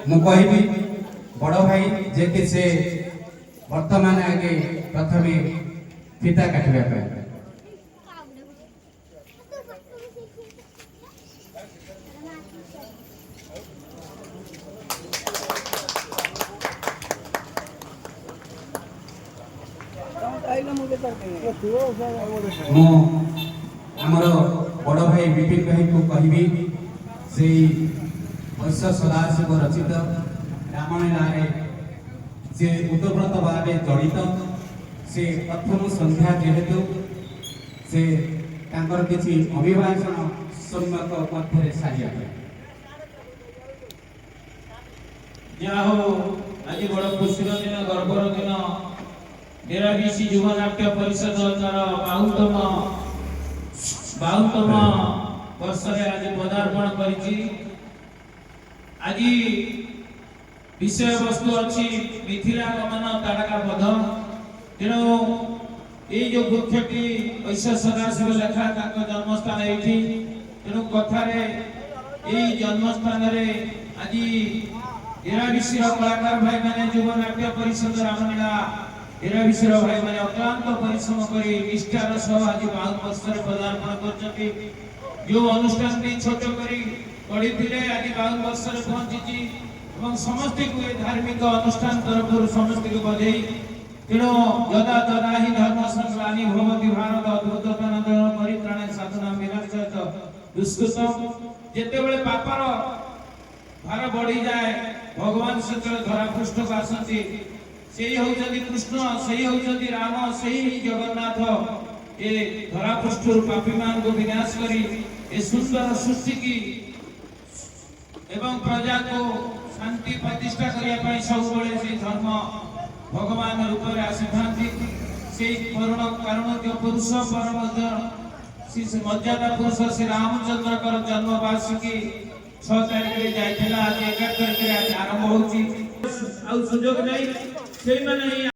मु कहबी बड़ भाई जे कि से वर्तमान आगे प्रथमे फीता काटवा पे आमर बड़ भाई विपिन भाई को कहबी से वैश्य सदाशिव रचित रामलीला से उतव्रत भाव जड़ित से प्रथम संध्या जेहेतु से किसी अभिभाषण सम्यक मध्य सारिया जहा हो आज बड़ खुशी दिन गर्वर दिन डेराबीसी युव नाट्य परिषद बाहुतम वर्ष आज पदार्पण करी आज विषय वस्तु अच्छी मिथिलागमन ताड़का पद तेणु ये जो वृक्षटी वैश्य सदाशिव लेखा जन्मस्थान ये तेणु कथार जन्मस्थान आज डेराबीसी कलाकार भाई मैंने युव नाट्य परिषद रामलीला डेराबीसी भाई मैंने अक्लांत परिश्रम कर निष्ठार सह आज 52 वर्ष पदार्पण कर जो अनुष्ठान छोट करी आज 52 वर्ष पहुंची समस्त को धार्मिक अनुष्ठान तरफ समस्त को बधाई तेणु यदा तदा ही धर्म संग्रामी भवती भारत अद्भुततानंदन परित्राणे साधना विनाशाय दुष्कृतम जेते बेले पापर भार बढ़ी जाए भगवान से धरा पृष्ठ को आसती से होउचंदी कृष्ण से होउचंदी राम से ही जगन्नाथ ए धरा पृष्ठ पापी मान को विनाश करी ए सुंदर सृष्टि की एवं प्रजा को शांति प्रतिष्ठा करने सब से धर्म भगवान रूप में आसी से कारण जो पुरुष परम मर्यादा पुरुष श्री रामचंद्र जन्म वार्षिकी 6 तारिख जाइला आज 11 तारिख आज आरंभ होची सुजोग नहीं